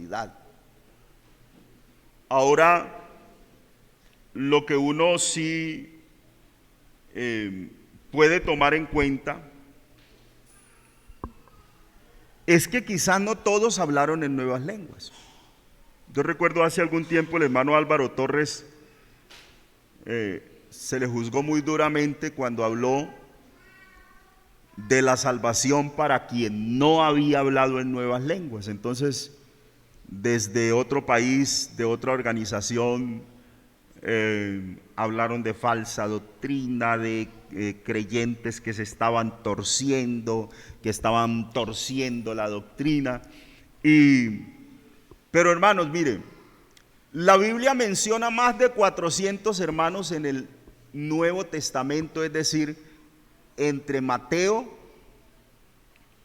autoridad. Ahora, lo que uno sí puede tomar en cuenta es que quizás no todos hablaron en nuevas lenguas. Yo recuerdo hace algún tiempo el hermano Álvaro Torres se le juzgó muy duramente cuando habló de la salvación para quien no había hablado en nuevas lenguas. Entonces, desde otro país, de otra organización, hablaron de falsa doctrina, de creyentes que se estaban torciendo, que estaban torciendo la doctrina. Pero hermanos, miren, la Biblia menciona más de 400 hermanos en el Nuevo Testamento, es decir, entre Mateo,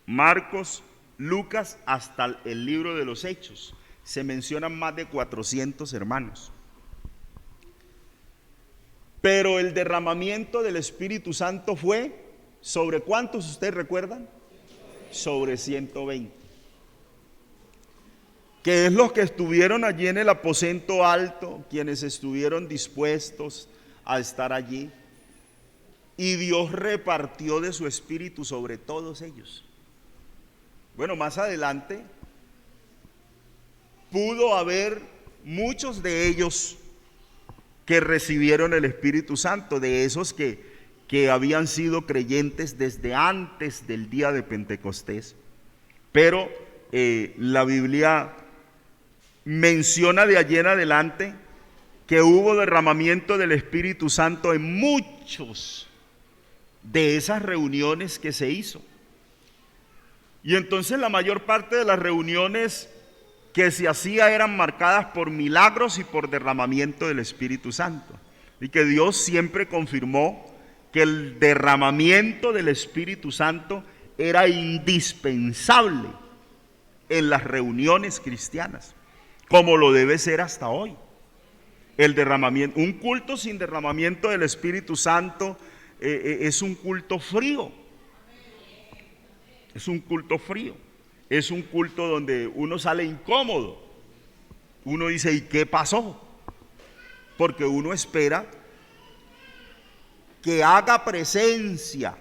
Marcos, Lucas, hasta el libro de los Hechos, se mencionan más de 400 hermanos. Pero el derramamiento del Espíritu Santo fue, ¿sobre cuántos ustedes recuerdan? Sobre 120. Que es los que estuvieron allí en el aposento alto, quienes estuvieron dispuestos a estar allí. Y Dios repartió de su Espíritu sobre todos ellos. Bueno, más adelante pudo haber muchos de ellos que recibieron el Espíritu Santo, de esos que habían sido creyentes desde antes del día de Pentecostés. Pero la Biblia menciona de allí en adelante que hubo derramamiento del Espíritu Santo en muchos de esas reuniones que se hizo. Y entonces la mayor parte de las reuniones que se hacía eran marcadas por milagros y por derramamiento del Espíritu Santo. Y que Dios siempre confirmó que el derramamiento del Espíritu Santo era indispensable en las reuniones cristianas, como lo debe ser hasta hoy. El derramamiento, un culto sin derramamiento del Espíritu Santo es un culto frío. Es un culto frío. Es un culto donde uno sale incómodo. Uno dice, ¿y qué pasó? Porque uno espera que haga presencia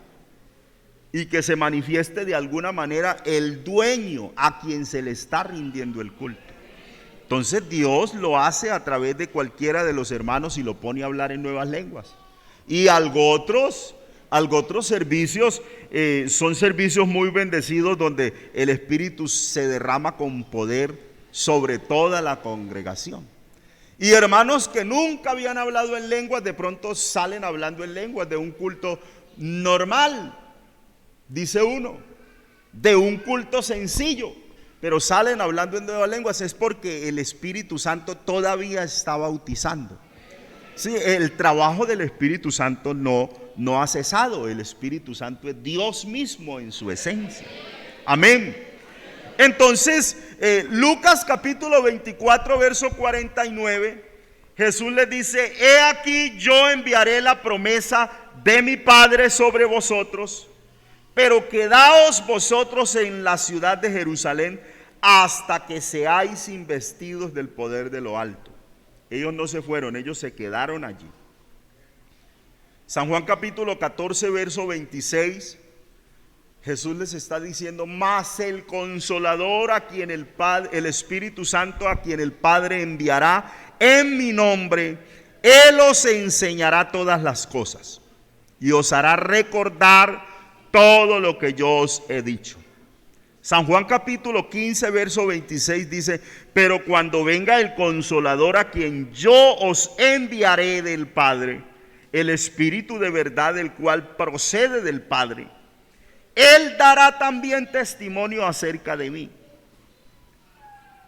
y que se manifieste de alguna manera el dueño a quien se le está rindiendo el culto. Entonces Dios lo hace a través de cualquiera de los hermanos y lo pone a hablar en nuevas lenguas. Y algo otros servicios son servicios muy bendecidos donde el Espíritu se derrama con poder sobre toda la congregación. Y hermanos que nunca habían hablado en lenguas, de pronto salen hablando en lenguas de un culto normal, dice uno, de un culto sencillo, pero salen hablando en nuevas lenguas. Es porque el Espíritu Santo todavía está bautizando. Sí, el trabajo del Espíritu Santo no ha cesado. El Espíritu Santo es Dios mismo en su esencia. Amén. Entonces, Lucas capítulo 24, verso 49, Jesús les dice: he aquí yo enviaré la promesa de mi Padre sobre vosotros, pero quedaos vosotros en la ciudad de Jerusalén hasta que seáis investidos del poder de lo alto. Ellos no se fueron, ellos se quedaron allí. San Juan capítulo 14, verso 26, Jesús les está diciendo: mas el Consolador, a quien el Espíritu Santo, a quien el Padre enviará en mi nombre, Él os enseñará todas las cosas y os hará recordar todo lo que yo os he dicho. San Juan capítulo 15, verso 26 dice: pero cuando venga el Consolador, a quien yo os enviaré del Padre, el Espíritu de verdad, el cual procede del Padre, Él dará también testimonio acerca de mí.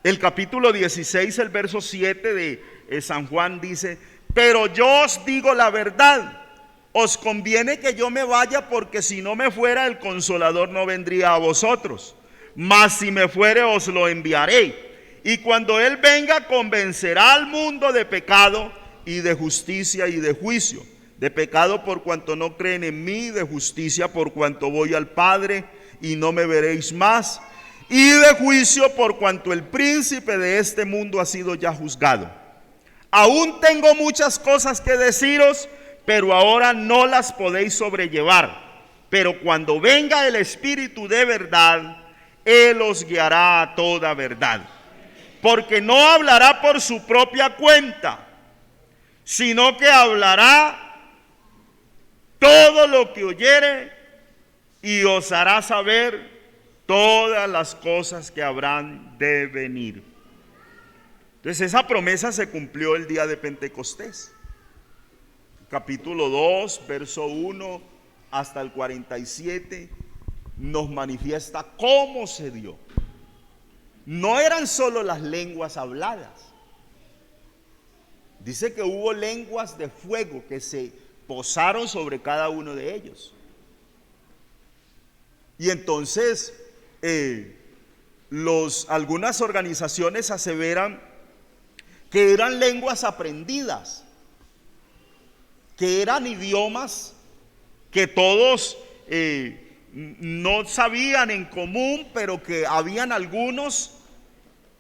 El capítulo 16, el verso 7 de San Juan dice: pero yo os digo la verdad, os conviene que yo me vaya, porque si no me fuera, el Consolador no vendría a vosotros. Mas si me fuere, os lo enviaré. Y cuando Él venga, convencerá al mundo de pecado y de justicia y de juicio. De pecado, por cuanto no creen en mí; de justicia, por cuanto voy al Padre y no me veréis más; y de juicio por cuanto el príncipe de este mundo ha sido ya juzgado. Aún tengo muchas cosas que deciros, pero ahora no las podéis sobrellevar. Pero cuando venga el Espíritu de verdad, Él os guiará a toda verdad. Porque no hablará por su propia cuenta, sino que hablará todo lo que oyere y os hará saber todas las cosas que habrán de venir. Entonces esa promesa se cumplió el día de Pentecostés. Capítulo 2, verso 1 hasta el 47 nos manifiesta cómo se dio. No eran solo las lenguas habladas. Dice que hubo lenguas de fuego que se posaron sobre cada uno de ellos. Y entonces algunas organizaciones aseveran que eran lenguas aprendidas, que eran idiomas que todos no sabían en común, pero que habían algunos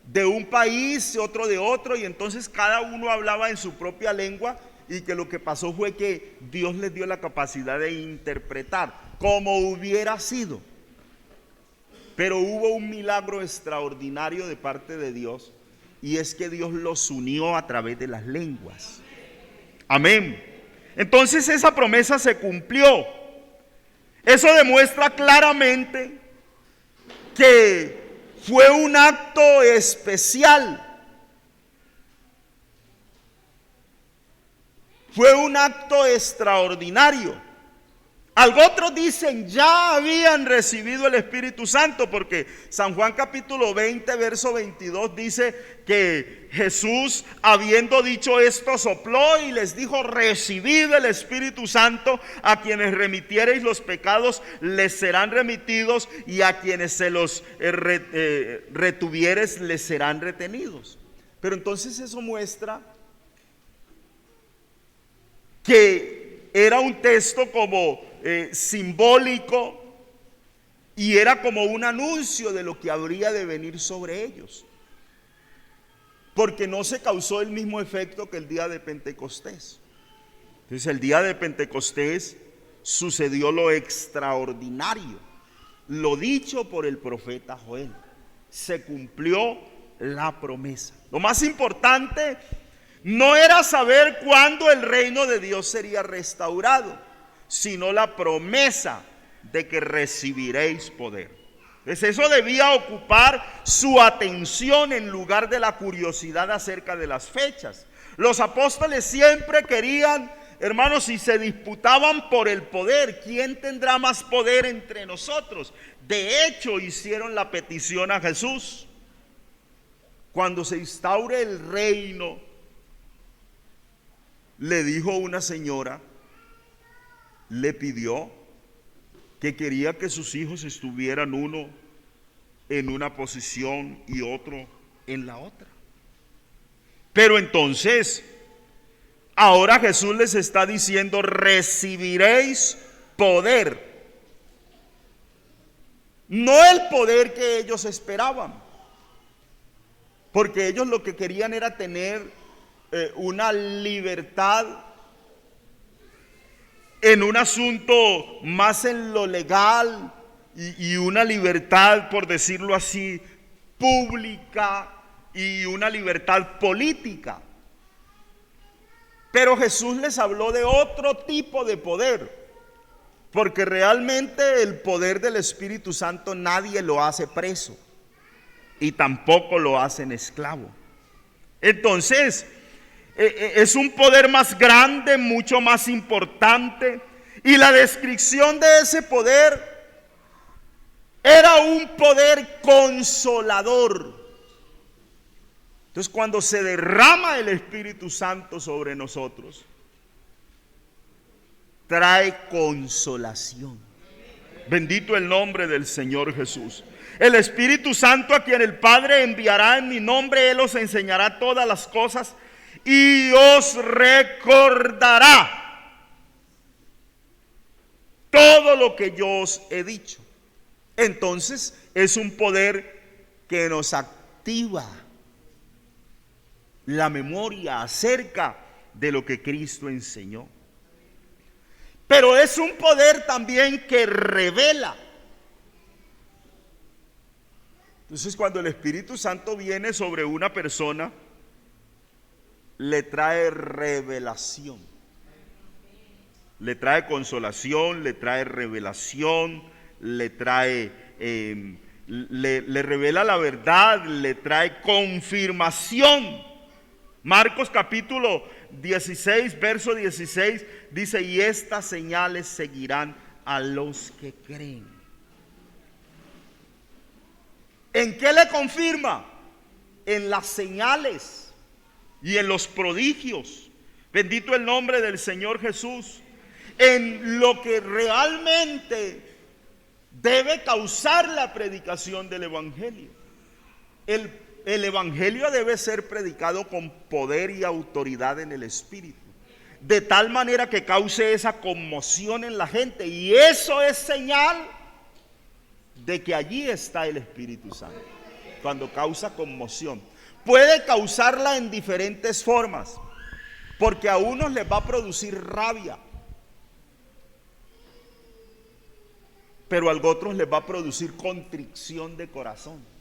de un país, otro de otro, y entonces cada uno hablaba en su propia lengua, y que lo que pasó fue que Dios les dio la capacidad de interpretar como hubiera sido. Pero hubo un milagro extraordinario de parte de Dios, y es que Dios los unió a través de las lenguas. Amén. Entonces esa promesa se cumplió. Eso demuestra claramente que fue un acto especial. Fue un acto extraordinario. Otros dicen ya habían recibido el Espíritu Santo, porque San Juan capítulo 20 verso 22 dice que Jesús, habiendo dicho esto, sopló y les dijo: recibid el Espíritu Santo. A quienes remitiereis los pecados les serán remitidos, y a quienes se los retuvieres les serán retenidos. Pero entonces eso muestra que era un texto como simbólico, y era como un anuncio de lo que habría de venir sobre ellos, porque no se causó el mismo efecto que el día de Pentecostés. Entonces el día de Pentecostés sucedió lo extraordinario, lo dicho por el profeta Joel. Se cumplió la promesa. Lo más importante no era saber cuándo el reino de Dios sería restaurado, sino la promesa de que recibiréis poder. Entonces eso debía ocupar su atención en lugar de la curiosidad acerca de las fechas. Los apóstoles siempre querían, hermanos, y se disputaban por el poder. ¿Quién tendrá más poder entre nosotros? De hecho, hicieron la petición a Jesús. Cuando se instaure el reino, le dijo una señora, le pidió que quería que sus hijos estuvieran uno en una posición y otro en la otra. Pero entonces, ahora Jesús les está diciendo: recibiréis poder. No el poder que ellos esperaban, porque ellos lo que querían era tener una libertad en un asunto más en lo legal, y una libertad, por decirlo así, pública, y una libertad política. Pero Jesús les habló de otro tipo de poder, porque realmente el poder del Espíritu Santo nadie lo hace preso, y tampoco lo hacen esclavo. Entonces es un poder más grande, mucho más importante, y la descripción de ese poder era un poder consolador. Entonces, cuando se derrama el Espíritu Santo sobre nosotros, trae consolación. Bendito el nombre del Señor Jesús. El Espíritu Santo, a quien el Padre enviará en mi nombre, Él os enseñará todas las cosas y os recordará todo lo que yo os he dicho. Entonces es un poder que nos activa la memoria acerca de lo que Cristo enseñó. Pero es un poder también que revela. Entonces, cuando el Espíritu Santo viene sobre una persona, le trae revelación, le trae consolación, le trae revelación, le trae, le revela la verdad, le trae confirmación. Marcos capítulo 16, verso 16 dice: y estas señales seguirán a los que creen. ¿En qué le confirma? En las señales y en los prodigios. Bendito el nombre del Señor Jesús. En lo que realmente debe causar la predicación del Evangelio. El Evangelio debe ser predicado con poder y autoridad en el Espíritu, de tal manera que cause esa conmoción en la gente, y eso es señal de que allí está el Espíritu Santo. Cuando causa conmoción, puede causarla en diferentes formas, porque a unos les va a producir rabia, pero a otros les va a producir contrición de corazón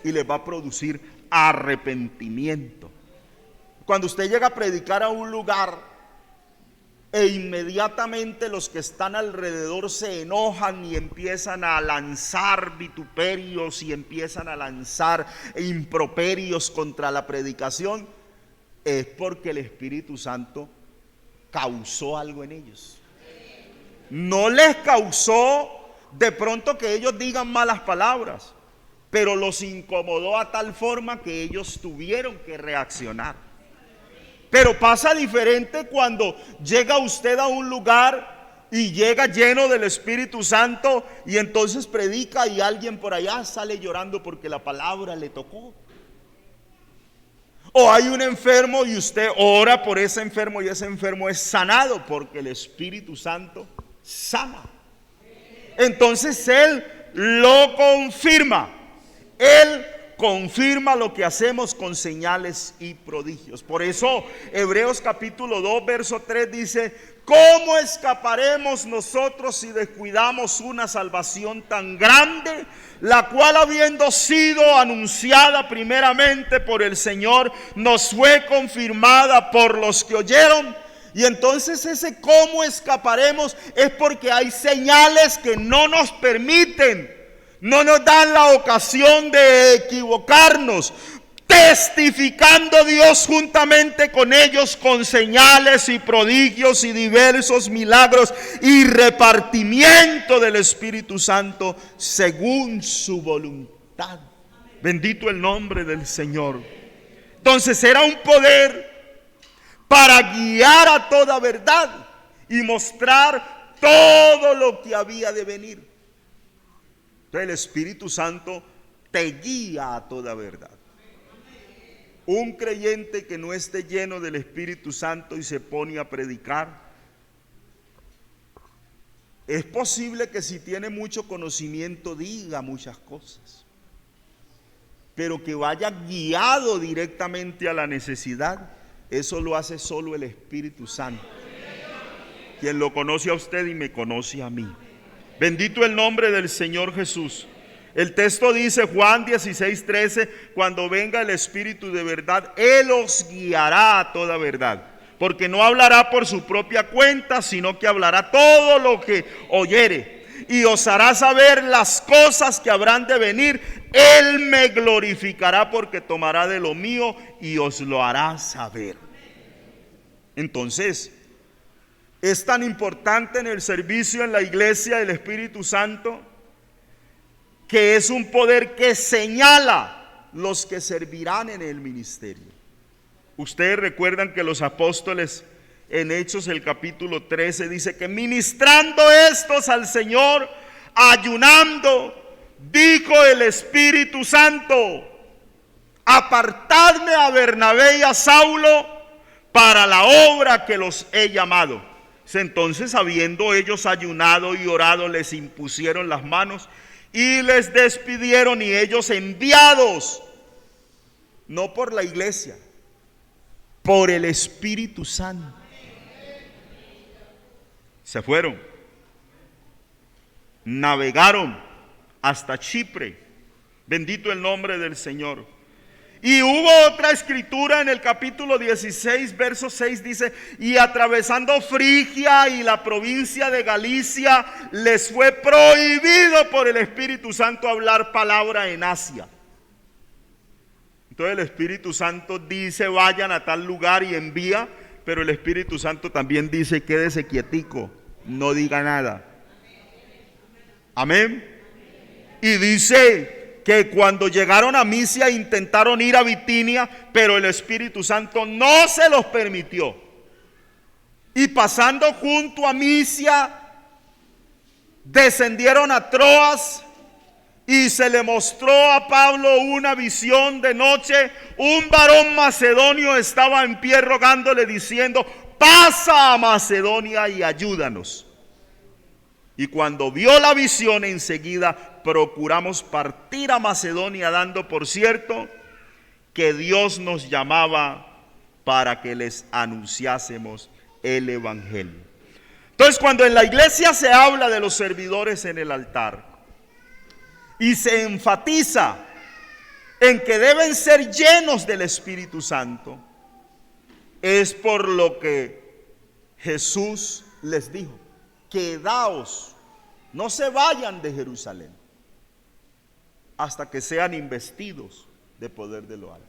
y les va a producir arrepentimiento. Cuando usted llega a predicar a un lugar e inmediatamente los que están alrededor se enojan y empiezan a lanzar vituperios y empiezan a lanzar improperios contra la predicación, es porque el Espíritu Santo causó algo en ellos. No les causó de pronto que ellos digan malas palabras, pero los incomodó a tal forma que ellos tuvieron que reaccionar. Pero pasa diferente cuando llega usted a un lugar y llega lleno del Espíritu Santo y entonces predica y alguien por allá sale llorando porque la palabra le tocó. O hay un enfermo y usted ora por ese enfermo y ese enfermo es sanado porque el Espíritu Santo sana. Entonces Él lo confirma. Él confirma lo que hacemos con señales y prodigios. Por eso Hebreos capítulo 2 verso 3 dice: ¿cómo escaparemos nosotros si descuidamos una salvación tan grande, la cual habiendo sido anunciada primeramente por el Señor, nos fue confirmada por los que oyeron? Y entonces ese cómo escaparemos es porque hay señales que no nos permiten, no nos dan la ocasión de equivocarnos, testificando Dios juntamente con ellos con señales y prodigios y diversos milagros y repartimiento del Espíritu Santo según su voluntad. Bendito el nombre del Señor. Entonces era un poder para guiar a toda verdad y mostrar todo lo que había de venir. El Espíritu Santo te guía a toda verdad. Un creyente que no esté lleno del Espíritu Santo y se pone a predicar, es posible que si tiene mucho conocimiento diga muchas cosas, pero que vaya guiado directamente a la necesidad, eso lo hace solo el Espíritu Santo, quien lo conoce a usted y me conoce a mí. Bendito el nombre del Señor Jesús. El texto dice, Juan 16:13, cuando venga el Espíritu de verdad, Él os guiará a toda verdad, porque no hablará por su propia cuenta, sino que hablará todo lo que oyere, y os hará saber las cosas que habrán de venir. Él me glorificará, porque tomará de lo mío y os lo hará saber. Entonces, es tan importante en el servicio en la iglesia el Espíritu Santo, que es un poder que señala los que servirán en el ministerio. Ustedes recuerdan que los apóstoles en Hechos el capítulo 13 dice que ministrando estos al Señor, ayunando, dijo el Espíritu Santo: apartadme a Bernabé y a Saulo para la obra que los he llamado. Entonces, habiendo ellos ayunado y orado, les impusieron las manos y les despidieron, y ellos enviados, no por la iglesia, por el Espíritu Santo, se fueron, navegaron hasta Chipre, bendito el nombre del Señor. Y hubo otra escritura en el capítulo 16, verso 6, dice: y atravesando Frigia y la provincia de Galicia, les fue prohibido por el Espíritu Santo hablar palabra en Asia. Entonces el Espíritu Santo dice: vayan a tal lugar, y envía, pero el Espíritu Santo también dice: quédese quietico, no diga nada. Amén. Y dice que cuando llegaron a Misia intentaron ir a Bitinia, pero el Espíritu Santo no se los permitió. Y pasando junto a Misia, descendieron a Troas, y se le mostró a Pablo una visión de noche. Un varón macedonio estaba en pie rogándole, diciendo: pasa a Macedonia y ayúdanos. Y cuando vio la visión, enseguida procuramos partir a Macedonia, dando por cierto que Dios nos llamaba para que les anunciásemos el evangelio. Entonces, cuando en la iglesia se habla de los servidores en el altar y se enfatiza en que deben ser llenos del Espíritu Santo, es por lo que Jesús les dijo: quedaos, no se vayan de Jerusalén hasta que sean investidos de poder de lo alto.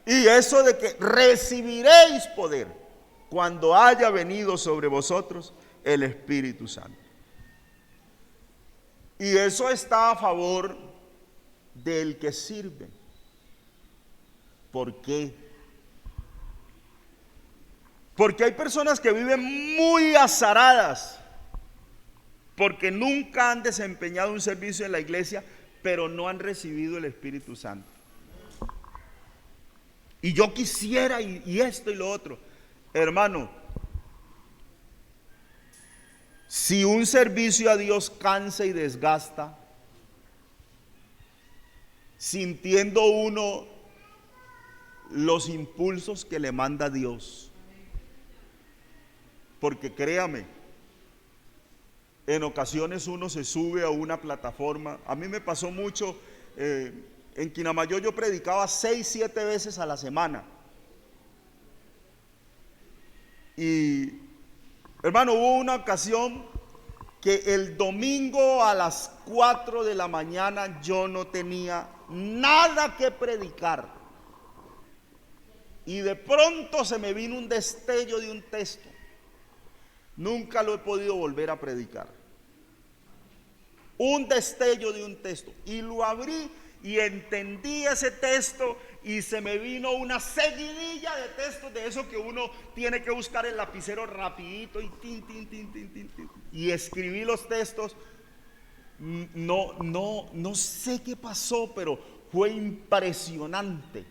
Y eso de que recibiréis poder cuando haya venido sobre vosotros el Espíritu Santo. Y eso está a favor del que sirve. ¿Por qué? Porque hay personas que viven muy azaradas porque nunca han desempeñado un servicio en la iglesia, pero no han recibido el Espíritu Santo. Y yo quisiera, y esto y lo otro. Hermano, si un servicio a Dios cansa y desgasta, sintiendo uno los impulsos que le manda Dios, porque créame, en ocasiones uno se sube a una plataforma. A mí me pasó mucho, en Quinamayo yo predicaba 6, 7 veces a la semana. Y hermano, hubo una ocasión que el domingo a las 4 de la mañana yo no tenía nada que predicar. Y de pronto se me vino un destello de un texto. Nunca lo he podido volver a predicar. Un destello de un texto, y lo abrí y entendí ese texto, y se me vino una seguidilla de textos, de eso que uno tiene que buscar el lapicero rapidito y y escribí los textos. No sé qué pasó, pero fue impresionante.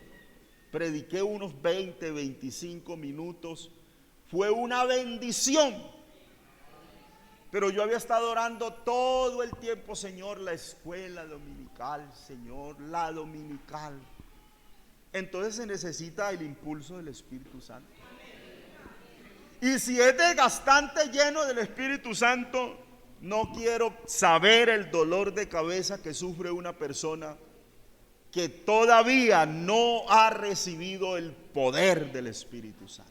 Prediqué unos 20, 25 minutos. Fue una bendición. Pero yo había estado orando todo el tiempo: Señor, la escuela dominical, Señor, la dominical. Entonces se necesita el impulso del Espíritu Santo. Y si es desgastante lleno del Espíritu Santo, no quiero saber el dolor de cabeza que sufre una persona que todavía no ha recibido el poder del Espíritu Santo.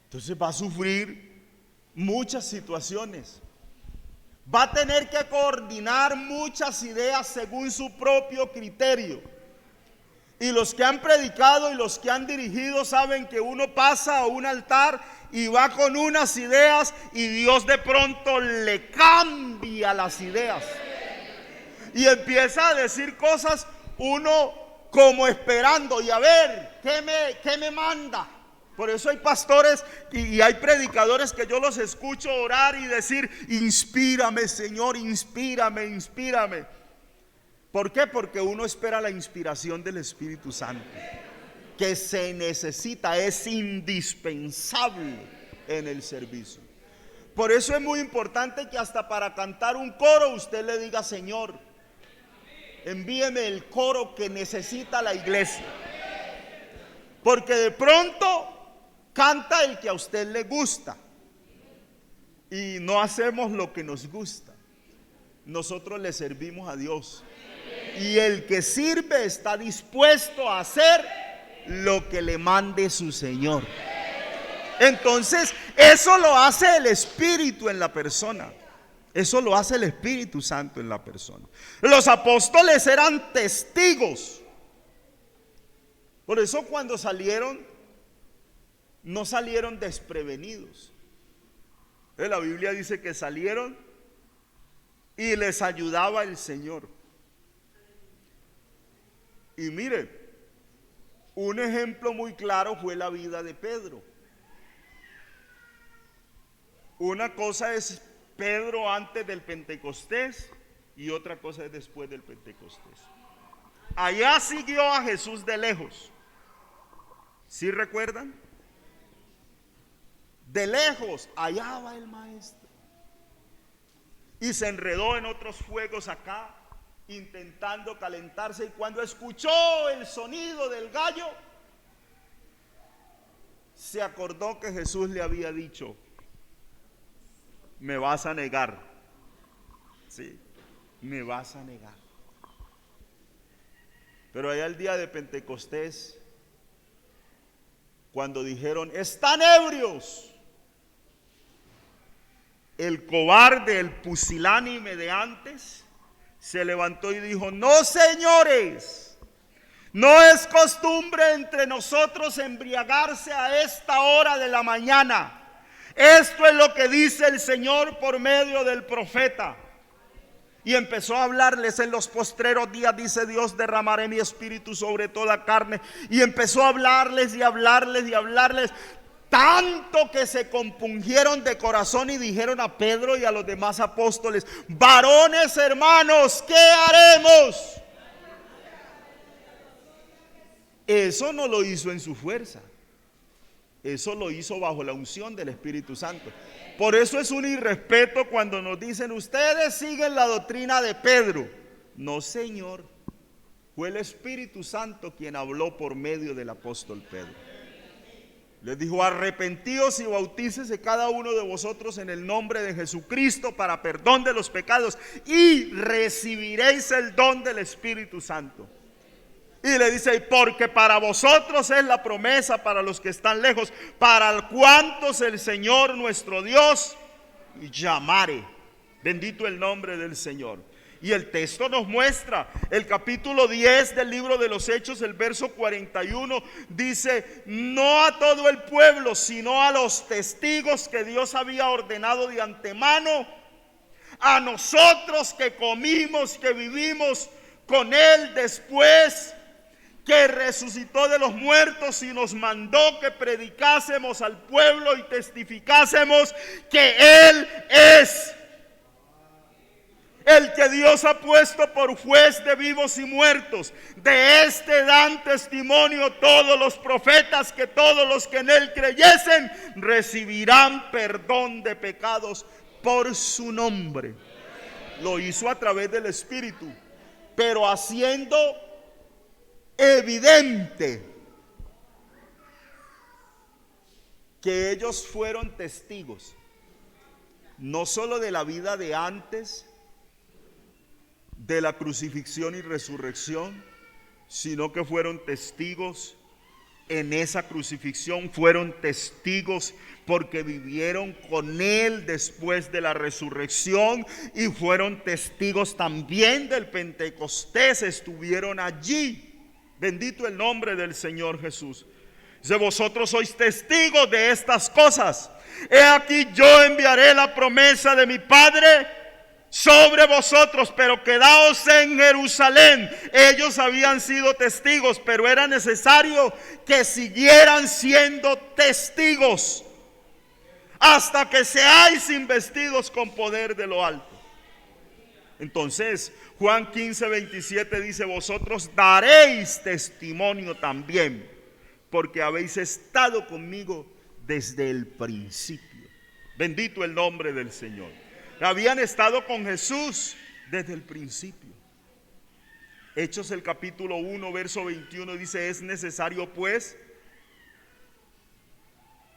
Entonces va a sufrir muchas situaciones, va a tener que coordinar muchas ideas según su propio criterio. Y los que han predicado y los que han dirigido saben que uno pasa a un altar y va con unas ideas, y Dios de pronto le cambia las ideas y empieza a decir cosas, uno como esperando, y a ver, ¿qué me manda? Por eso hay pastores y hay predicadores que yo los escucho orar y decir: inspírame, Señor, inspírame, inspírame. ¿Por qué? Porque uno espera la inspiración del Espíritu Santo, que se necesita, es indispensable en el servicio. Por eso es muy importante que hasta para cantar un coro usted le diga: Señor, envíeme el coro que necesita la iglesia. Porque de pronto canta el que a usted le gusta y no hacemos lo que nos gusta. Nosotros le servimos a Dios, y el que sirve está dispuesto a hacer lo que le mande su Señor. Entonces eso lo hace el Espíritu en la persona. Eso lo hace el Espíritu Santo en la persona. Los apóstoles eran testigos. Por eso cuando salieron, no salieron desprevenidos. La Biblia dice que salieron y les ayudaba el Señor. Y mire, un ejemplo muy claro fue la vida de Pedro. Una cosa es Pedro antes del Pentecostés y otra cosa es después del Pentecostés. Allá siguió a Jesús de lejos. ¿Sí recuerdan? De lejos, allá va el maestro. Y se enredó en otros fuegos acá, intentando calentarse. Y cuando escuchó el sonido del gallo, se acordó que Jesús le había dicho: me vas a negar. Sí, me vas a negar. Pero allá el día de Pentecostés, cuando dijeron: están ebrios, el cobarde, el pusilánime de antes, se levantó y dijo: no, señores, no es costumbre entre nosotros embriagarse a esta hora de la mañana. Esto es lo que dice el Señor por medio del profeta. Y empezó a hablarles: en los postreros días, dice Dios, derramaré mi espíritu sobre toda carne. Y empezó a hablarles y hablarles y hablarles, tanto que se compungieron de corazón y dijeron a Pedro y a los demás apóstoles: varones hermanos, ¿qué haremos? Eso no lo hizo en su fuerza, eso lo hizo bajo la unción del Espíritu Santo. Por eso es un irrespeto cuando nos dicen: ustedes siguen la doctrina de Pedro. No, señor, fue el Espíritu Santo quien habló por medio del apóstol Pedro. Les dijo: arrepentíos y bautícese cada uno de vosotros en el nombre de Jesucristo para perdón de los pecados, y recibiréis el don del Espíritu Santo. Y le dice: porque para vosotros es la promesa, para los que están lejos, para cuantos el Señor nuestro Dios llamare. Bendito el nombre del Señor. Y el texto nos muestra, el capítulo 10 del libro de los Hechos, el verso 41, dice: no a todo el pueblo, sino a los testigos que Dios había ordenado de antemano, a nosotros que comimos, que vivimos con Él después que resucitó de los muertos, y nos mandó que predicásemos al pueblo y testificásemos que Él es el que Dios ha puesto por juez de vivos y muertos. De este dan testimonio todos los profetas, que todos los que en Él creyesen recibirán perdón de pecados por su nombre. Lo hizo a través del Espíritu, pero haciendo evidente que ellos fueron testigos no solo de la vida de antes de la crucifixión y resurrección, sino que fueron testigos en esa crucifixión, fueron testigos porque vivieron con Él después de la resurrección, y fueron testigos también del Pentecostés, estuvieron allí. Bendito el nombre del Señor Jesús. Dice: vosotros sois testigos de estas cosas. He aquí, yo enviaré la promesa de mi Padre sobre vosotros, pero quedaos en Jerusalén. Ellos habían sido testigos, pero era necesario que siguieran siendo testigos hasta que seáis investidos con poder de lo alto. Entonces Juan 15:27 dice: vosotros daréis testimonio también, porque habéis estado conmigo desde el principio. Bendito el nombre del Señor. Habían estado con Jesús desde el principio. Hechos el capítulo 1, verso 21 dice: es necesario pues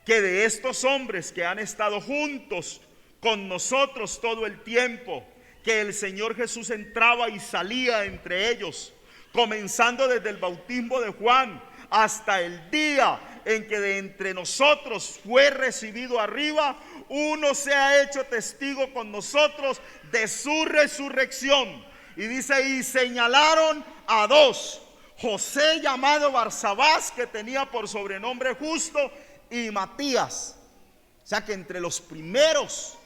que de estos hombres que han estado juntos con nosotros todo el tiempo que el Señor Jesús entraba y salía entre ellos, comenzando desde el bautismo de Juan hasta el día en que de entre nosotros fue recibido arriba, uno se ha hecho testigo con nosotros de su resurrección. Y dice: y señalaron a dos, José llamado Barsabás, que tenía por sobrenombre Justo, y Matías. O sea que entre los primeros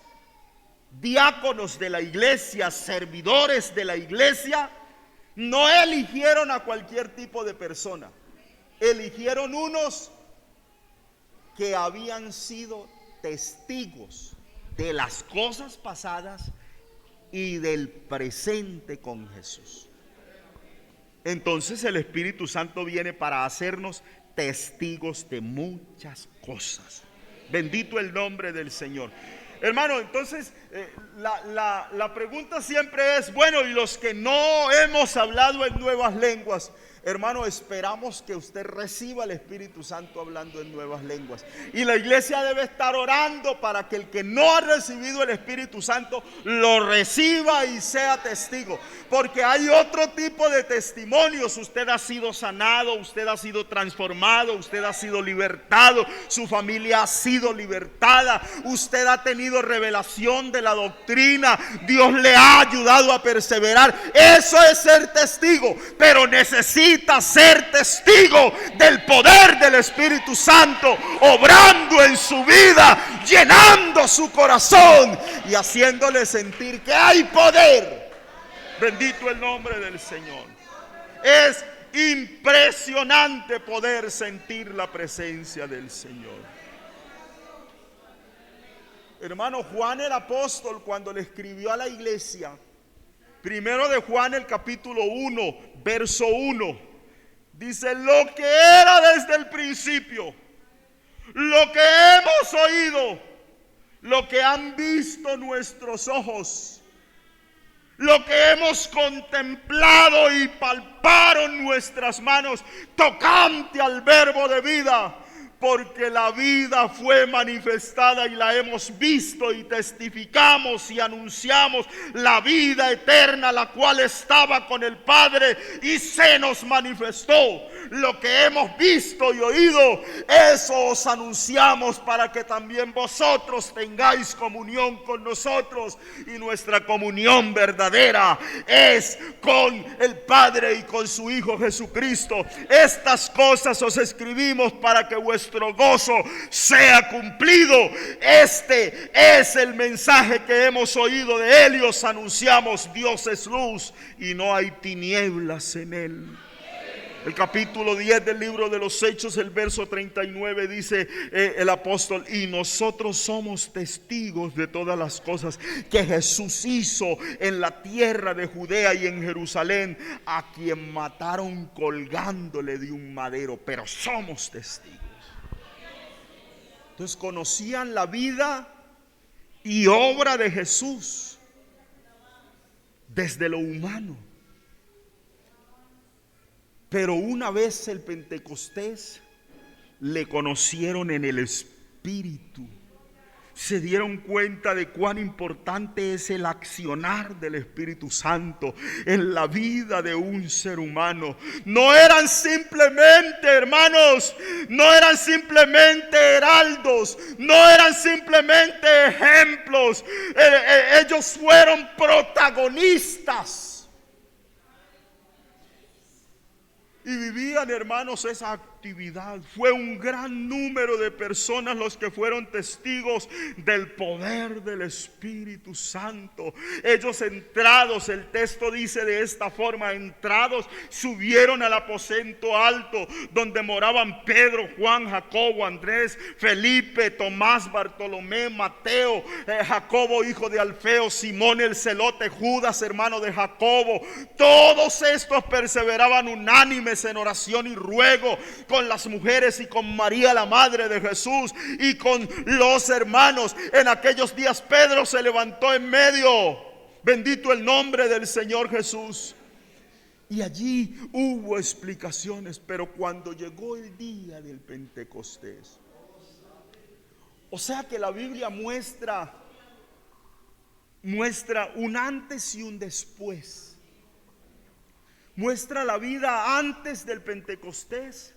diáconos de la iglesia, servidores de la iglesia, no eligieron a cualquier tipo de persona. Eligieron unos que habían sido testigos de las cosas pasadas y del presente con Jesús. Entonces el Espíritu Santo viene para hacernos testigos de muchas cosas. Bendito el nombre del Señor. Hermano, entonces la pregunta siempre es: bueno, y los que no hemos hablado en nuevas lenguas, hermano, esperamos que usted reciba el Espíritu Santo hablando en nuevas lenguas. Y la iglesia debe estar orando para que el que no ha recibido el Espíritu Santo lo reciba y sea testigo. Porque hay otro tipo de testimonios. Usted ha sido sanado, usted ha sido transformado, usted ha sido libertado, su familia ha sido libertada, usted ha tenido revelación de la doctrina, Dios le ha ayudado a perseverar. Eso es ser testigo, pero necesita ser testigo del poder del Espíritu Santo obrando en su vida, llenando su corazón y haciéndole sentir que hay poder. Bendito el nombre del Señor. Es impresionante poder sentir la presencia del Señor. Hermano, Juan el apóstol, cuando le escribió a la iglesia, primero de Juan el capítulo 1, verso 1, dice: lo que era desde el principio, lo que hemos oído, lo que han visto nuestros ojos, lo que hemos contemplado y palparon nuestras manos, tocante al verbo de vida. Porque la vida fue manifestada y la hemos visto y testificamos y anunciamos la vida eterna, la cual estaba con el Padre y se nos manifestó. Lo que hemos visto y oído, eso os anunciamos para que también vosotros tengáis comunión con nosotros. Y nuestra comunión verdadera es con el Padre y con su Hijo Jesucristo. Estas cosas os escribimos para que vuestro gozo sea cumplido. Este es el mensaje que hemos oído de él y os anunciamos: Dios es luz y no hay tinieblas en él. El capítulo 10 del libro de los Hechos, el verso 39, dice el apóstol: y nosotros somos testigos de todas las cosas que Jesús hizo en la tierra de Judea y en Jerusalén, a quien mataron colgándole de un madero, pero somos testigos. Entonces conocían la vida y obra de Jesús desde lo humano. Pero una vez el Pentecostés, le conocieron en el Espíritu. Se dieron cuenta de cuán importante es el accionar del Espíritu Santo en la vida de un ser humano. No eran simplemente, hermanos, no eran simplemente heraldos, no eran simplemente ejemplos. Ellos fueron protagonistas. Y vivían, hermanos, esa actividad. Fue un gran número de personas los que fueron testigos del poder del Espíritu Santo. Ellos entrados, el texto dice de esta forma: entrados, subieron al aposento alto donde moraban Pedro, Juan, Jacobo, Andrés, Felipe, Tomás, Bartolomé, Mateo, Jacobo hijo de Alfeo, Simón el celote, Judas hermano de Jacobo. Todos estos perseveraban unánimes en oración y ruego con las mujeres y con María la madre de Jesús y con los hermanos. En aquellos días Pedro se levantó en medio. Bendito el nombre del Señor Jesús. Y allí hubo explicaciones, pero cuando llegó el día del Pentecostés, o sea que la Biblia muestra un antes y un después. Muestra la vida antes del Pentecostés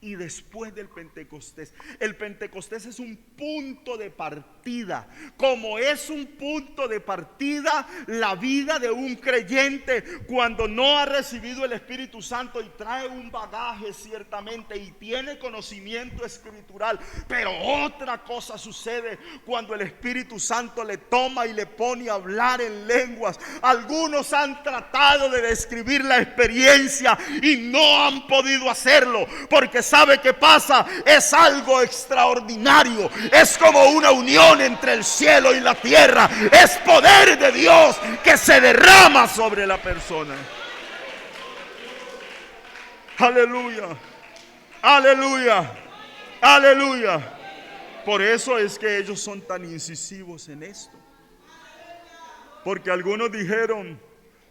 y después del Pentecostés. El Pentecostés es un punto de partida. Como es un punto de partida la vida de un creyente cuando no ha recibido el Espíritu Santo y trae un bagaje ciertamente y tiene conocimiento escritural. Pero otra cosa sucede cuando el Espíritu Santo le toma y le pone a hablar en lenguas. Algunos han tratado de describir la experiencia y no han podido hacerlo, porque ¿sabe qué pasa? Es algo extraordinario. Es como una unión entre el cielo y la tierra. Es poder de Dios que se derrama sobre la persona. Aleluya, aleluya, aleluya. Por eso es que ellos son tan incisivos en esto. Porque algunos dijeron: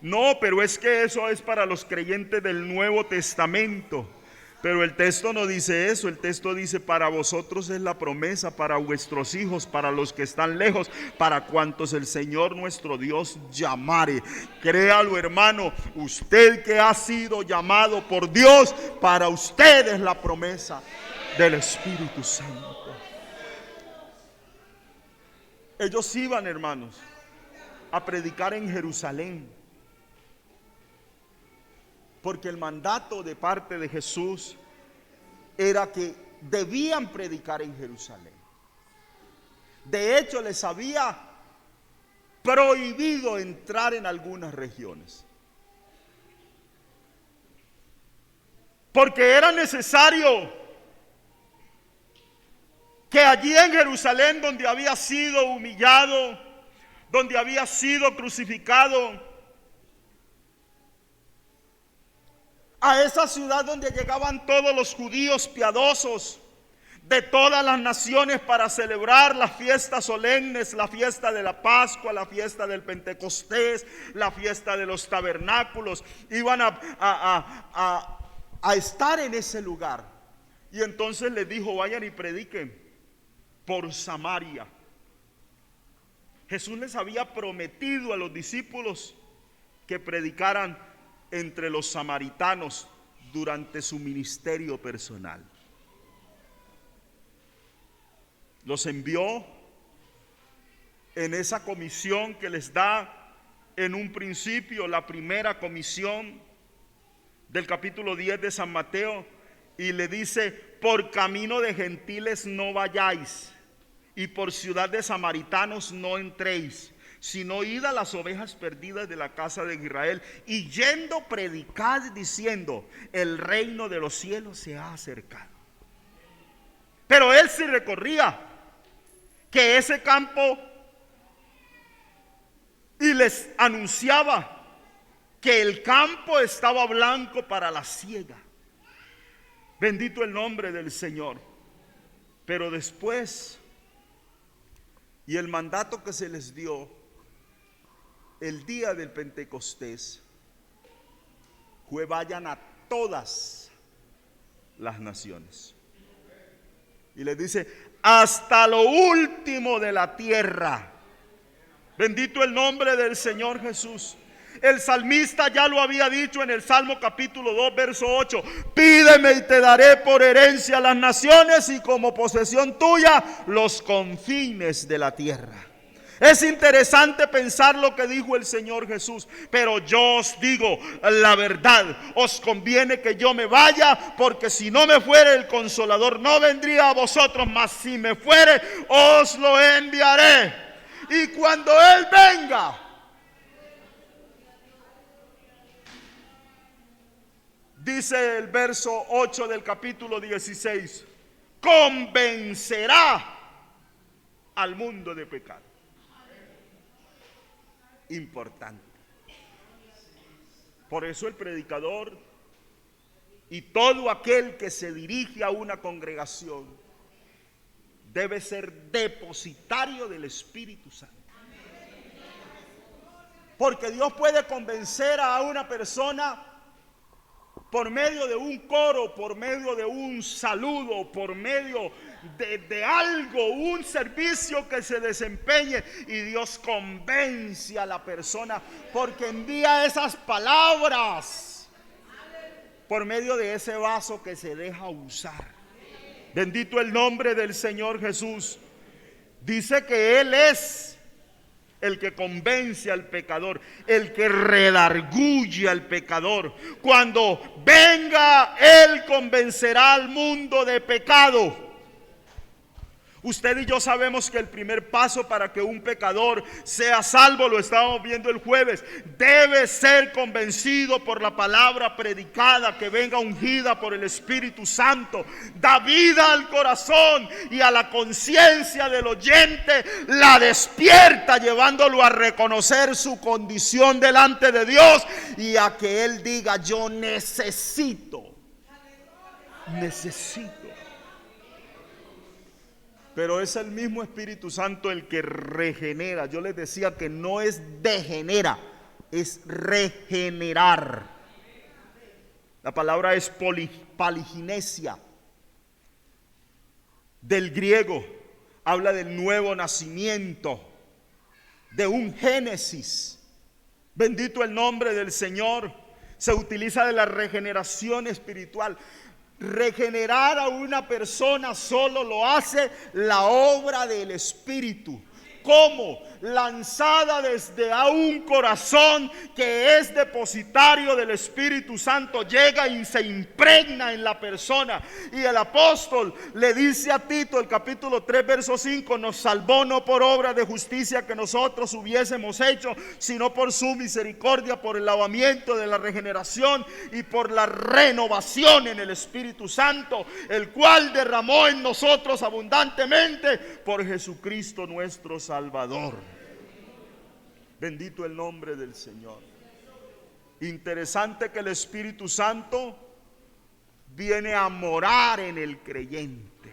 no, pero es que eso es para los creyentes del Nuevo Testamento. Pero el texto no dice eso. El texto dice: para vosotros es la promesa, para vuestros hijos, para los que están lejos, para cuantos el Señor nuestro Dios llamare. Créalo, hermano, usted que ha sido llamado por Dios, para usted es la promesa del Espíritu Santo. Ellos iban, hermanos, a predicar en Jerusalén, porque el mandato de parte de Jesús era que debían predicar en Jerusalén. De hecho, les había prohibido entrar en algunas regiones, porque era necesario que allí en Jerusalén, donde había sido humillado, donde había sido crucificado, a esa ciudad donde llegaban todos los judíos piadosos de todas las naciones para celebrar las fiestas solemnes, la fiesta de la Pascua, la fiesta del Pentecostés, la fiesta de los tabernáculos, iban a estar en ese lugar. Y entonces les dijo: vayan y prediquen por Samaria. Jesús les había prometido a los discípulos que predicaran entre los samaritanos durante su ministerio personal. Los envió en esa comisión que les da en un principio, la primera comisión del capítulo 10 de San Mateo, y le dice: por camino de gentiles no vayáis, y por ciudad de samaritanos no entréis, sino id a las ovejas perdidas de la casa de Israel, y yendo predicad diciendo: el reino de los cielos se ha acercado. Pero él sí recorría que ese campo y les anunciaba que el campo estaba blanco para la siega. Bendito el nombre del Señor. Pero después, y el mandato que se les dio el día del Pentecostés fue: vayan a todas las naciones. Y les dice: hasta lo último de la tierra. Bendito el nombre del Señor Jesús. El salmista ya lo había dicho en el Salmo capítulo 2, verso 8: pídeme y te daré por herencia las naciones y como posesión tuya los confines de la tierra. Es interesante pensar lo que dijo el Señor Jesús, pero yo os digo la verdad: os conviene que yo me vaya, porque si no me fuere el Consolador no vendría a vosotros, mas si me fuere os lo enviaré. Y cuando Él venga, dice el verso 8 del capítulo 16, convencerá al mundo de pecado. Importante. Por eso el predicador Y todo aquel que se dirige a una congregación debe ser depositario del Espíritu Santo. Porque Dios puede convencer a una persona por medio de un coro, por medio de un saludo, por medio de algo, un servicio que se desempeñe, y Dios convence a la persona porque envía esas palabras por medio de ese vaso que se deja usar. Bendito el nombre del Señor Jesús. Dice que Él es el que convence al pecador, el que redarguye al pecador. Cuando venga, Él convencerá al mundo de pecado. Usted y yo sabemos que el primer paso para que un pecador sea salvo, lo estábamos viendo el jueves, debe ser convencido por la palabra predicada, que venga ungida por el Espíritu Santo. Da vida al corazón y a la conciencia del oyente, la despierta, llevándolo a reconocer su condición delante de Dios y a que él diga: yo necesito. Pero es el mismo Espíritu Santo el que regenera. Yo les decía que no es degenera, es regenerar. La palabra es paliginesia, del griego. Habla del nuevo nacimiento, de un génesis. Bendito el nombre del Señor. Se utiliza de la regeneración espiritual. Regenerar a una persona solo lo hace la obra del Espíritu. ¿Cómo? Lanzada desde a un corazón que es depositario del Espíritu Santo, llega y se impregna en la persona. Y el apóstol le dice a Tito, el capítulo 3 verso 5: nos salvó no por obra de justicia que nosotros hubiésemos hecho, sino por su misericordia, por el lavamiento de la regeneración y por la renovación en el Espíritu Santo, el cual derramó en nosotros abundantemente por Jesucristo nuestro Salvador. Bendito el nombre del Señor. Interesante que el Espíritu Santo viene a morar en el creyente,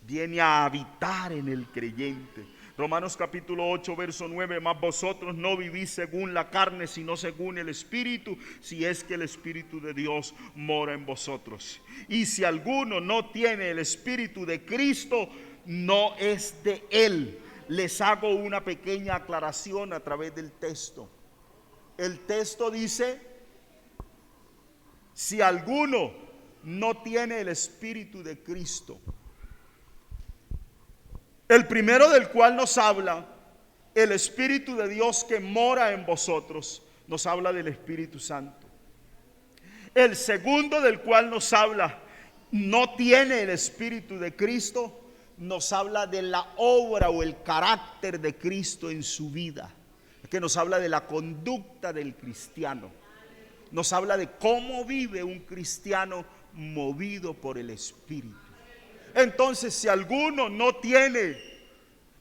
viene a habitar en el creyente. Romanos capítulo 8 verso 9: mas vosotros no vivís según la carne, sino según el Espíritu, si es que el Espíritu de Dios mora en vosotros. Y si alguno no tiene el Espíritu de Cristo, no es de él. Les hago una pequeña aclaración a través del texto. El texto dice: si alguno no tiene el Espíritu de Cristo. El primero del cual nos habla, el Espíritu de Dios que mora en vosotros, nos habla del Espíritu Santo. El segundo del cual nos habla, no tiene el Espíritu de Cristo, nos habla de la obra o el carácter de Cristo en su vida, que nos habla de la conducta del cristiano, nos habla de cómo vive un cristiano movido por el Espíritu. Entonces, si alguno no tiene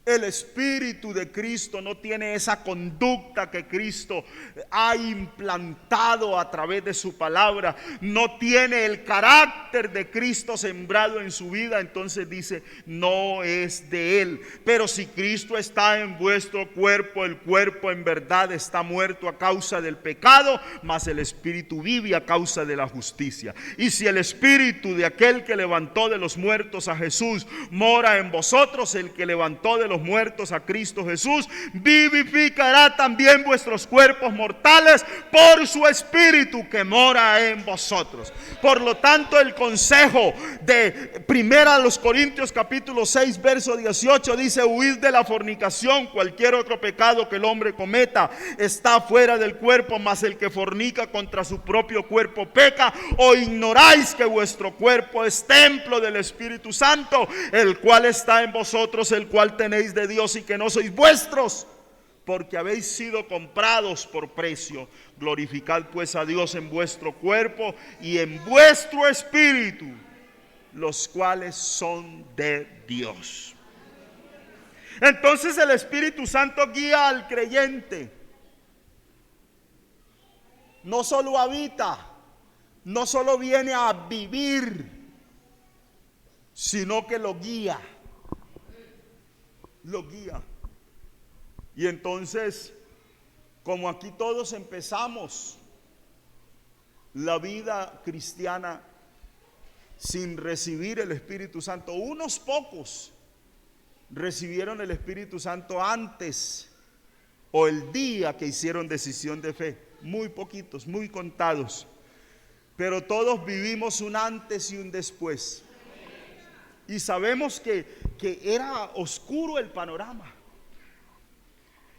el Espíritu de Cristo, no tiene esa conducta que Cristo ha implantado a través de su palabra, no tiene el carácter de Cristo sembrado en su vida, entonces dice: no es de él. Pero si Cristo está en vuestro cuerpo, el cuerpo en verdad está muerto a causa del pecado, mas el Espíritu vive a causa de la justicia. Y si el Espíritu de aquel que levantó de los muertos a Jesús mora en vosotros, el que levantó de los muertos a Cristo Jesús vivificará también vuestros cuerpos mortales por su Espíritu que mora en vosotros. Por lo tanto, el consejo de 1 Corintios capítulo 6 verso 18 dice: huid de la fornicación. Cualquier otro pecado que el hombre cometa está fuera del cuerpo, mas el que fornica contra su propio cuerpo peca. ¿O ignoráis que vuestro cuerpo es templo del Espíritu Santo, el cual está en vosotros, el cual tenéis de Dios, y que no sois vuestros, porque habéis sido comprados por precio? Glorificad pues a Dios en vuestro cuerpo y en vuestro espíritu, los cuales son de Dios. Entonces el Espíritu Santo guía al creyente. No solo habita, no solo viene a vivir, sino que lo guía. Lo guía. Y entonces, como aquí todos empezamos la vida cristiana sin recibir el Espíritu Santo, unos pocos recibieron el Espíritu Santo antes o el día que hicieron decisión de fe, muy poquitos, muy contados, pero todos vivimos un antes y un después. Y sabemos que era oscuro el panorama,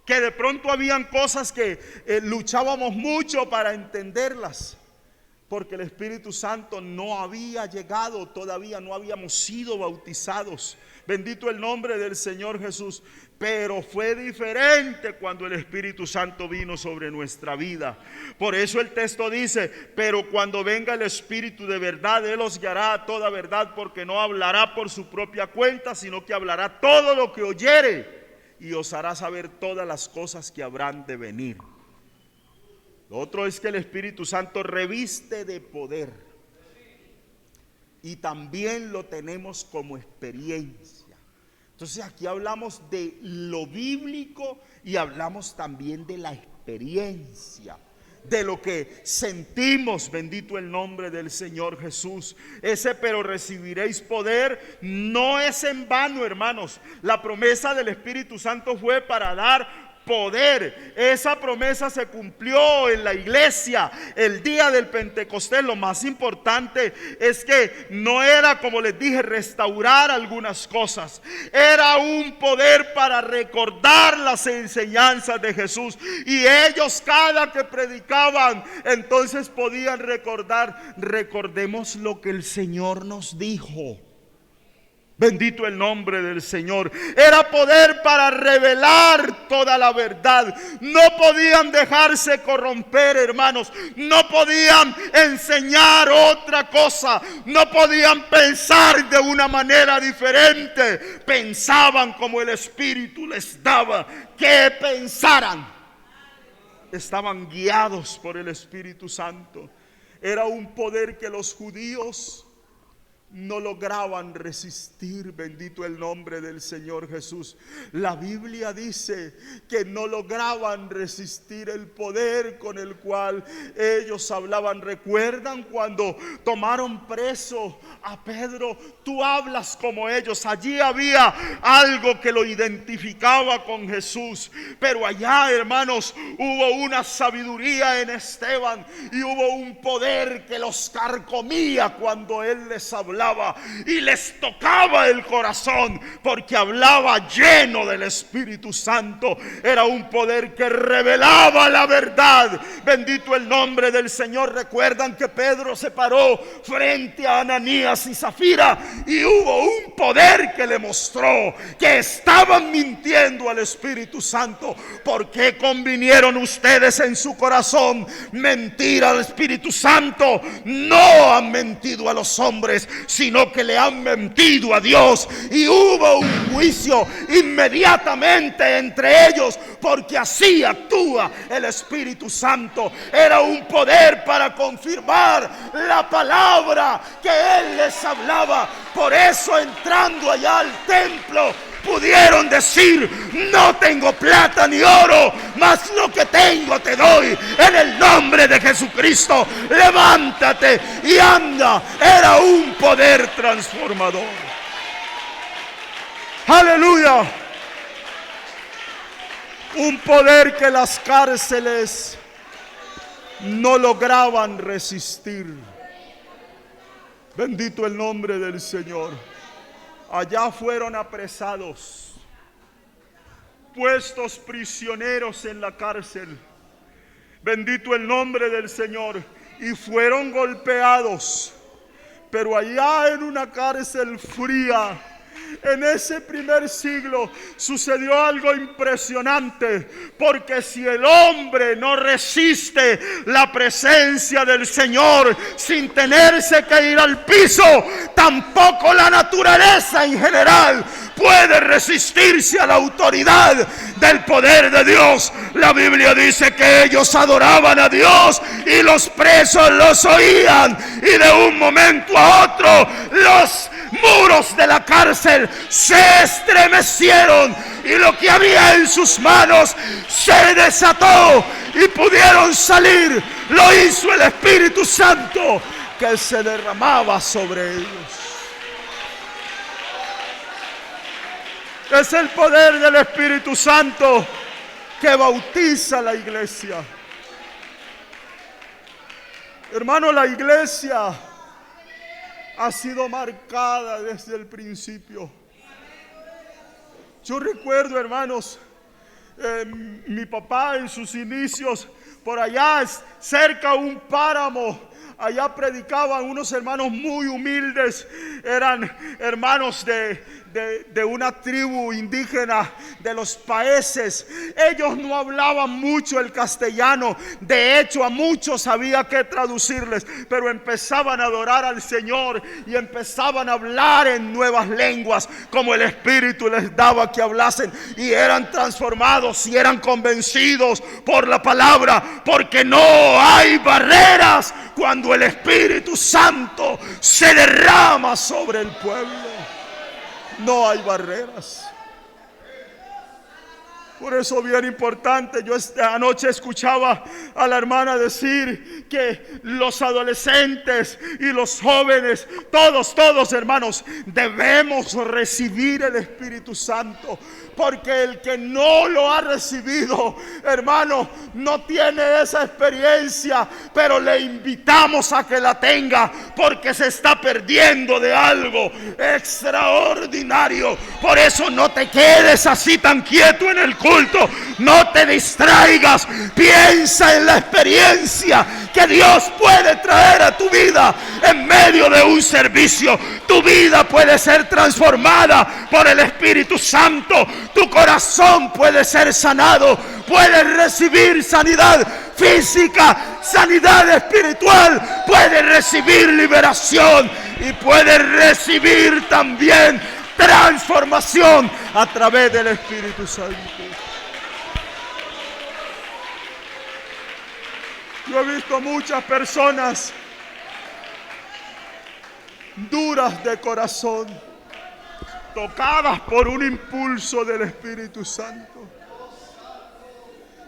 que de pronto habían cosas que luchábamos mucho para entenderlas, porque el Espíritu Santo no había llegado todavía, no habíamos sido bautizados. Bendito el nombre del Señor Jesús. Pero fue diferente cuando el Espíritu Santo vino sobre nuestra vida. Por eso el texto dice: pero cuando venga el Espíritu de verdad, Él os guiará a toda verdad, porque no hablará por su propia cuenta, sino que hablará todo lo que oyere, y os hará saber todas las cosas que habrán de venir. Lo otro es que el Espíritu Santo reviste de poder, y también lo tenemos como experiencia. Entonces aquí hablamos de lo bíblico y hablamos también de la experiencia, de lo que sentimos. Bendito el nombre del Señor Jesús. Ese pero recibiréis poder no es en vano, hermanos. La promesa del Espíritu Santo fue para dar poder. Esa promesa se cumplió en la iglesia el día del Pentecostés. Lo más importante es que no era, como les dije, restaurar algunas cosas. Era un poder para recordar las enseñanzas de Jesús. Y ellos, cada que predicaban, entonces podían recordar: recordemos lo que el Señor nos dijo. Bendito el nombre del Señor. Era poder para revelar toda la verdad. No podían dejarse corromper, hermanos. No podían enseñar otra cosa. No podían pensar de una manera diferente. Pensaban como el Espíritu les daba que pensaran. Estaban guiados por el Espíritu Santo. Era un poder que los judíos no lograban resistir. Bendito el nombre del Señor Jesús. La Biblia dice que no lograban resistir el poder con el cual ellos hablaban. ¿Recuerdan cuando tomaron preso a Pedro? Tú hablas como ellos. Allí había algo que lo identificaba con Jesús, pero allá, hermanos, hubo una sabiduría en Esteban y hubo un poder que los carcomía cuando él les hablaba y les tocaba el corazón, porque hablaba lleno del Espíritu Santo. Era un poder que revelaba la verdad. Bendito el nombre del Señor. Recuerdan que Pedro se paró frente a Ananías y Zafira y hubo un poder que le mostró que estaban mintiendo al Espíritu Santo. ¿Por qué convinieron ustedes en su corazón mentir al Espíritu Santo? No han mentido a los hombres, sino que le han mentido a Dios. Y hubo un juicio inmediatamente entre ellos, porque así actúa el Espíritu Santo. Era un poder para confirmar la palabra que Él les hablaba. Por eso, entrando allá al templo, pudieron decir: no tengo plata ni oro, mas lo que tengo te doy. En el nombre de Jesucristo, levántate y anda. Era un poder transformador. Aleluya. Un poder que las cárceles no lograban resistir. Bendito el nombre del Señor. Allá fueron apresados, puestos prisioneros en la cárcel. Bendito el nombre del Señor. Y fueron golpeados. Pero allá en una cárcel fría, en ese primer siglo, sucedió algo impresionante. Porque si el hombre no resiste la presencia del Señor sin tenerse que ir al piso, tampoco la naturaleza en general puede resistirse a la autoridad del poder de Dios. La Biblia dice que ellos adoraban a Dios y los presos los oían, y de un momento a otro los muros de la cárcel se estremecieron y lo que había en sus manos se desató y pudieron salir. Lo hizo el Espíritu Santo que se derramaba sobre ellos. Es el poder del Espíritu Santo que bautiza a la iglesia. Hermano, la iglesia ha sido marcada desde el principio. Yo recuerdo, hermanos, mi papá en sus inicios, por allá cerca de un páramo, allá predicaban unos hermanos muy humildes. Eran hermanos de una tribu indígena de los países. Ellos no hablaban mucho el castellano. De hecho, a muchos había que traducirles, pero empezaban a adorar al Señor y empezaban a hablar en nuevas lenguas como el Espíritu les daba que hablasen, y eran transformados y eran convencidos por la palabra, porque no hay barreras cuando el Espíritu Santo se derrama sobre el pueblo. No hay barreras. Por eso, bien importante, yo esta anoche escuchaba a la hermana decir que los adolescentes y los jóvenes, todos hermanos, debemos recibir el Espíritu Santo. Porque el que no lo ha recibido, hermano, no tiene esa experiencia, pero le invitamos a que la tenga, porque se está perdiendo de algo extraordinario. Por eso no te quedes así tan quieto en el culto, no te distraigas, piensa en la experiencia que Dios puede traer a tu vida en medio de un servicio. Tu vida puede ser transformada por el Espíritu Santo. Tu corazón puede ser sanado. Puedes recibir sanidad física, sanidad espiritual. Puedes recibir liberación y puedes recibir también transformación a través del Espíritu Santo. Yo he visto muchas personas duras de corazón, tocadas por un impulso del Espíritu Santo,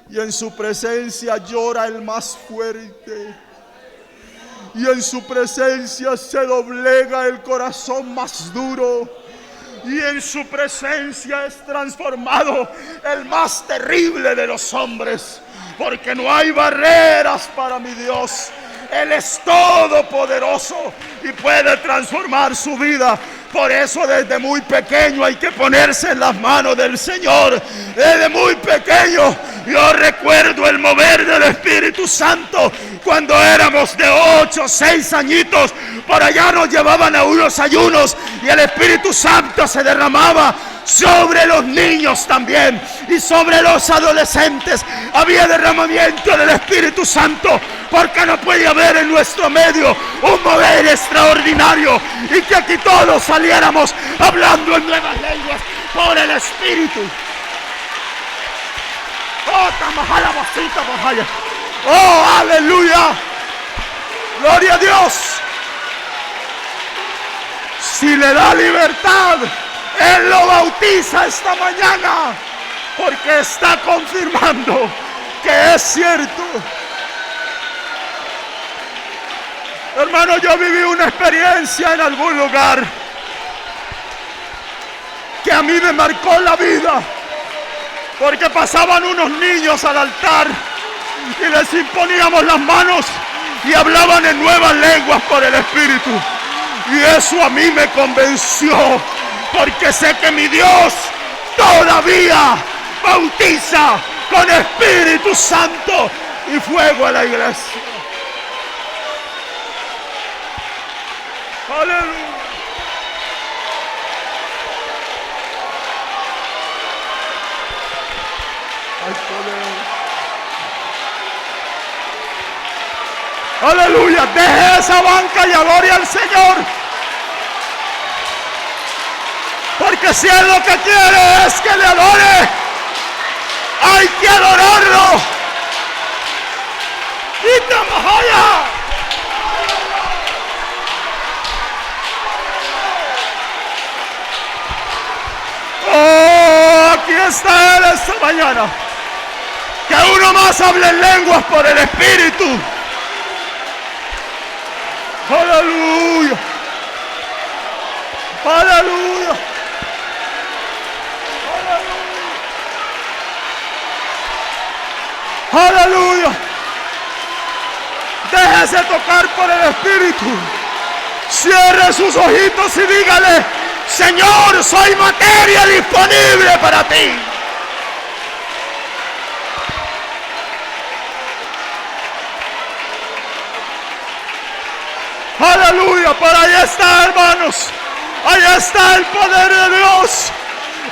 y en su presencia llora el más fuerte, y en su presencia se doblega el corazón más duro, y en su presencia es transformado el más terrible de los hombres, porque no hay barreras para mi Dios. Él es todopoderoso y puede transformar su vida. Por eso desde muy pequeño hay que ponerse en las manos del Señor. Desde muy pequeño yo recuerdo el mover del Espíritu Santo. Cuando éramos de 8 o 6 añitos, por allá nos llevaban a unos ayunos y el Espíritu Santo se derramaba sobre los niños también y sobre los adolescentes. Había derramamiento del Espíritu Santo, porque no puede haber en nuestro medio un mover extraordinario y que aquí todos saliéramos hablando en nuevas lenguas por el Espíritu. Oh, aleluya, gloria a Dios. Si le da libertad, Él lo bautiza esta mañana, porque está confirmando que es cierto. Hermano, yo viví una experiencia en algún lugar que a mí me marcó la vida, porque pasaban unos niños al altar y les imponíamos las manos y hablaban en nuevas lenguas por el Espíritu, y eso a mí me convenció, porque sé que mi Dios todavía bautiza con Espíritu Santo y fuego a la iglesia. Aleluya. Hay poder. Aleluya. Deje esa banca y adore al Señor. Porque si Él lo que quiere es que le adore, Hay que adorarlo. ¡Itamahaya! Oh, aquí está Él esta mañana. Que uno más hable en lenguas por el Espíritu. Aleluya. Aleluya. Aleluya. Déjese tocar por el Espíritu. Cierre sus ojitos y dígale: Señor, soy materia disponible para ti. Aleluya, por ahí está, hermanos. Ahí está el poder de Dios.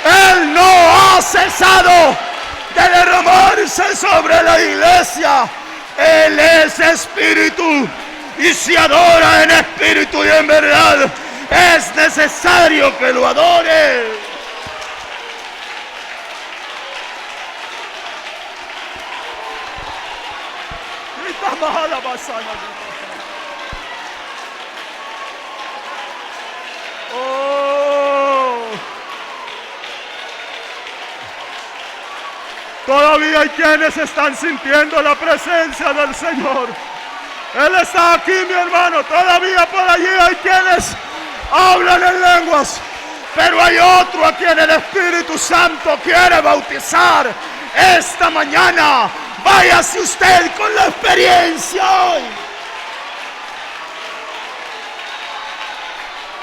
Él no ha cesado de derramarse sobre la iglesia. Él es espíritu y se adora en espíritu y en verdad. Es necesario que lo adore. Oh. Todavía hay quienes están sintiendo la presencia del Señor. Él está aquí, mi hermano. Todavía por allí hay quienes hablan en lenguas, pero hay otro a quien el Espíritu Santo quiere bautizar esta mañana. Váyase usted con la experiencia hoy.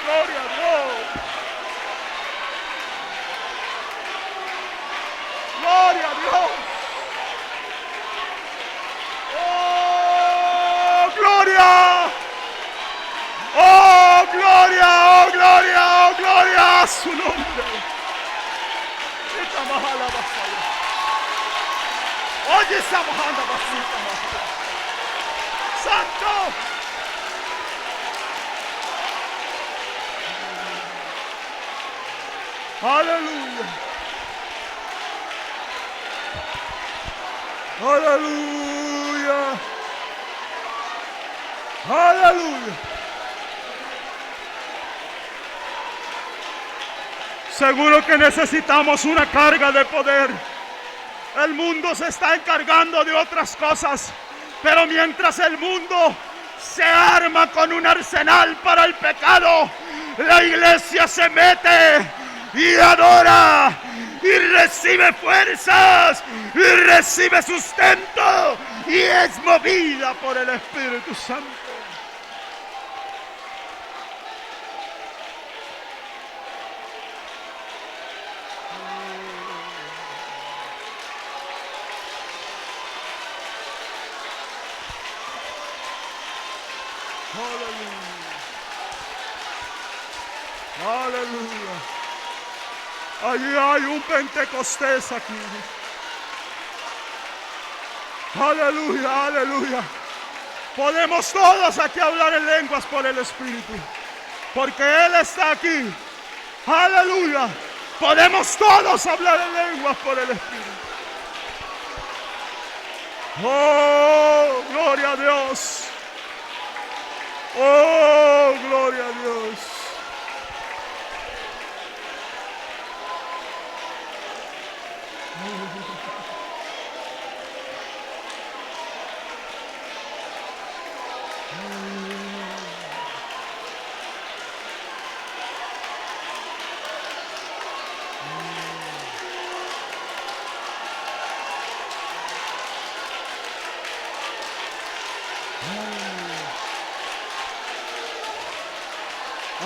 Gloria a Dios. Gloria a Dios. Oh, gloria. Oh, gloria, oh, gloria, oh, gloria a su nombre. Oye, esa bajanda vasita, Santo. Aleluya. Aleluya. Aleluya. Seguro que necesitamos una carga de poder. El mundo se está encargando de otras cosas, pero mientras el mundo se arma con un arsenal para el pecado, la iglesia se mete y adora y recibe fuerzas y recibe sustento y es movida por el Espíritu Santo. Aleluya. Allí hay un Pentecostés aquí. Aleluya, aleluya. Podemos todos aquí hablar en lenguas por el Espíritu, porque Él está aquí. Aleluya. Podemos todos hablar en lenguas por el Espíritu. Oh, gloria a Dios. Oh, gloria a Dios.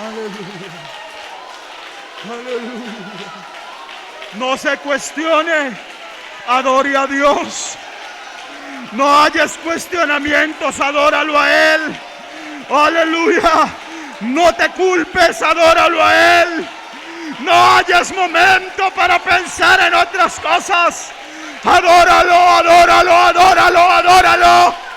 Aleluya. Aleluya. No se cuestione, adore a Dios. No hayas cuestionamientos, adóralo a Él. Aleluya. No te culpes, adóralo a Él. No hayas momento para pensar en otras cosas. Adóralo, adóralo, adóralo, adóralo.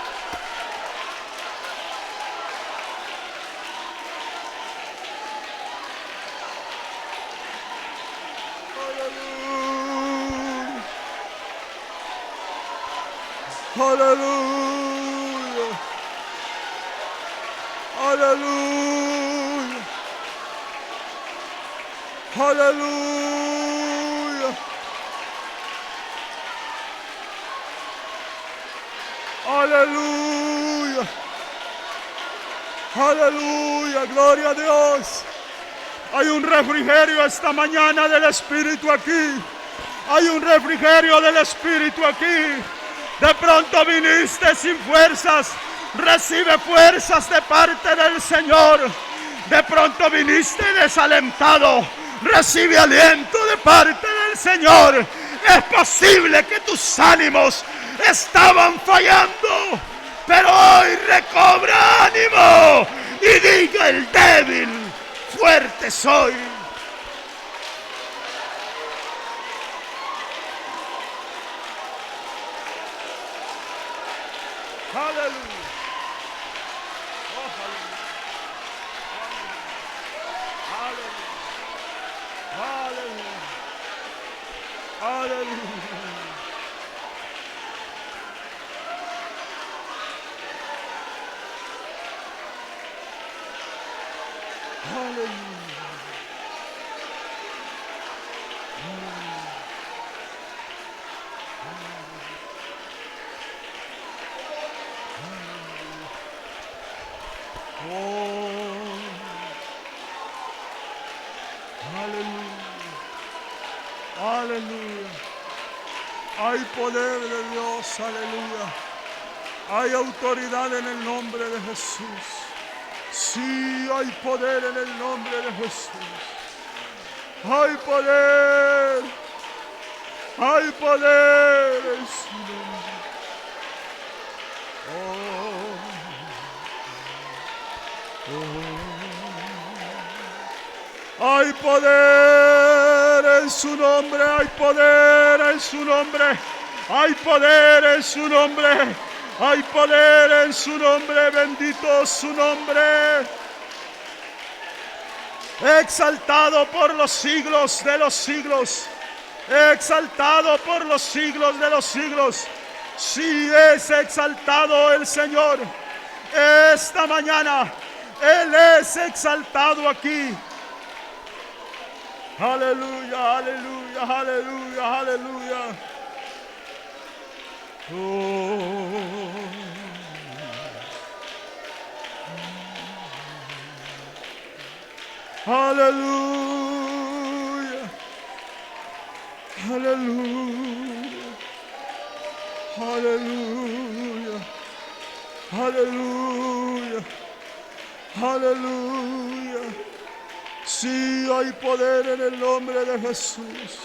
Aleluya. Aleluya. Aleluya. Aleluya. Aleluya. Gloria a Dios. Hay un refrigerio esta mañana del Espíritu aquí. Hay un refrigerio del Espíritu aquí. De pronto viniste sin fuerzas. Recibe fuerzas de parte del Señor. De pronto viniste desalentado. Recibe aliento de parte del Señor. Es posible que tus ánimos estaban fallando, pero hoy recobra ánimo y diga el débil: fuerte soy. Aleluya. Oh, aleluya. Aleluya. Aleluya. Aleluya. Hay poder de Dios, aleluya. Hay autoridad en el nombre de Jesús. Sí, hay poder en el nombre de Jesús. Hay poder. Hay poder en su nombre. Hay poder en su nombre, hay poder en su nombre, hay poder en su nombre, hay poder en su nombre, bendito su nombre. Exaltado por los siglos de los siglos, exaltado por los siglos de los siglos. Sí es exaltado el Señor. Esta mañana Él es exaltado aquí. Aleluya, aleluya, aleluya, aleluya. Aleluya, aleluya, aleluya, aleluya, aleluya. Sí, hay poder en el nombre de Jesús.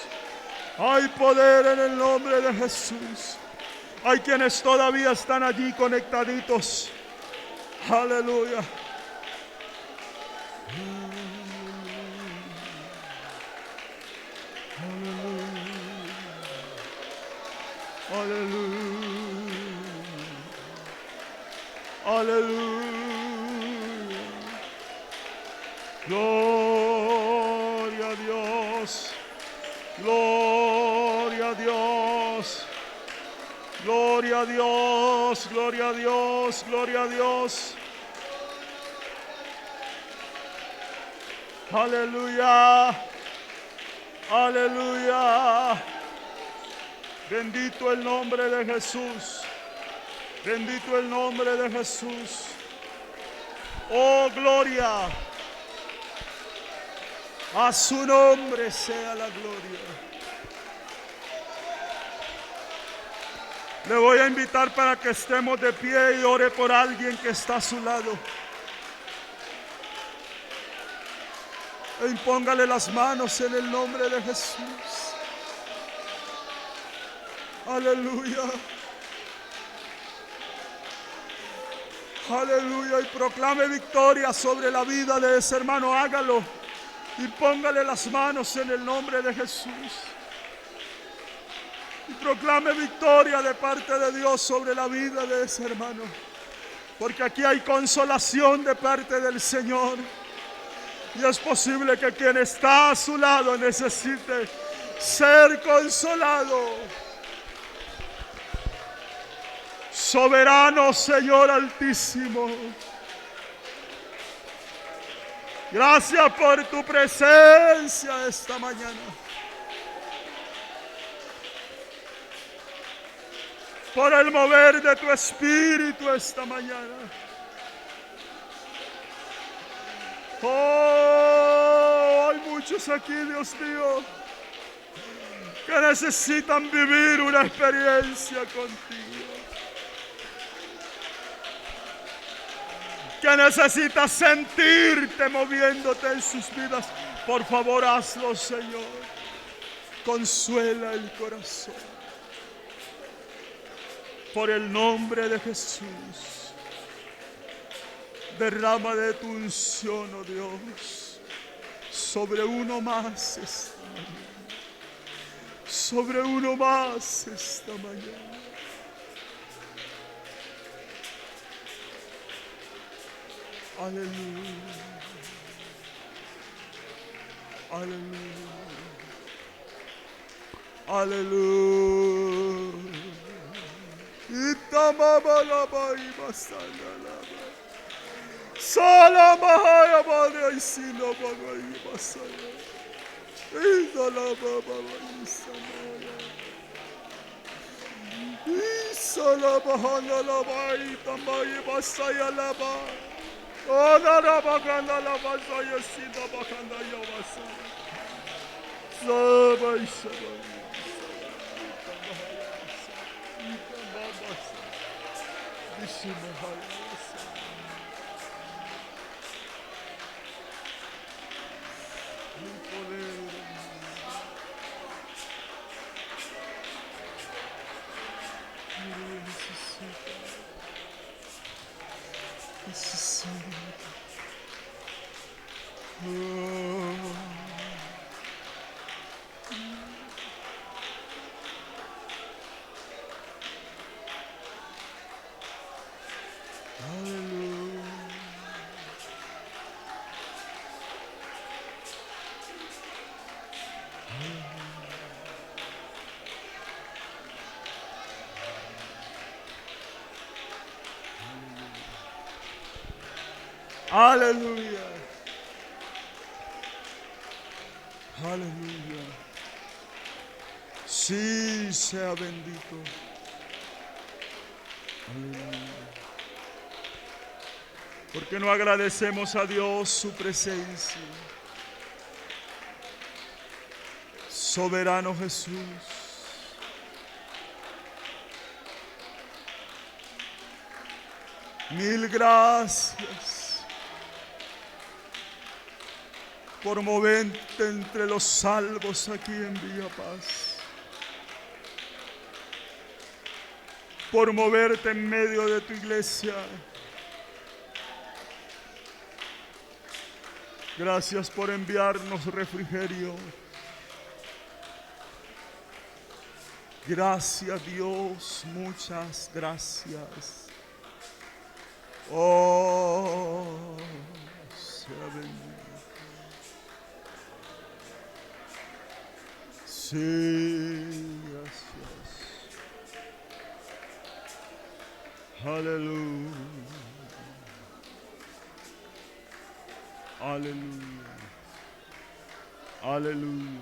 Hay poder en el nombre de Jesús. Hay quienes todavía están allí conectaditos. Aleluya. Aleluya. Aleluya. Gloria a Dios. Gloria a Dios. Gloria a Dios. Gloria a Dios. Gloria a Dios. Aleluya. Aleluya. Bendito el nombre de Jesús. Bendito el nombre de Jesús. Oh, gloria. A su nombre sea la gloria. Le voy a invitar para que estemos de pie y ore por alguien que está a su lado. E impóngale las manos en el nombre de Jesús. Aleluya. Aleluya. Y proclame victoria sobre la vida de ese hermano. Hágalo. Y póngale las manos en el nombre de Jesús. Y proclame victoria de parte de Dios sobre la vida de ese hermano. Porque aquí hay consolación de parte del Señor. Y es posible que quien está a su lado necesite ser consolado. Soberano Señor Altísimo. Gracias por tu presencia esta mañana. Por el mover de tu espíritu esta mañana. Oh, hay muchos aquí, Dios mío, que necesitan vivir una experiencia contigo. Que necesitas sentirte moviéndote en sus vidas. Por favor, hazlo, Señor. Consuela el corazón. Por el nombre de Jesús. Derrama de tu unción, oh Dios, sobre uno más esta mañana. Sobre uno más esta mañana. Aleluya. Aleluya. Aleluya. Itamama la bai basana la bai. Sala mahaya bana isino bagai basana. Idala baba isana. Isala bahana la bai tamai basaya la bai. Ona la bakanda la basaya sida bakanda ya basaya. Sabai sabai. Aleluya. Aleluya. Sí, sea bendito. Aleluya. ¿Por qué no agradecemos a Dios su presencia? Soberano Jesús. Mil gracias por moverte entre los salvos aquí en Villa Paz. Por moverte en medio de tu iglesia. Gracias por enviarnos refrigerio. Gracias, Dios, muchas gracias. Oh, sea bendito. Sí, gracias. Aleluya. Aleluya. Aleluya.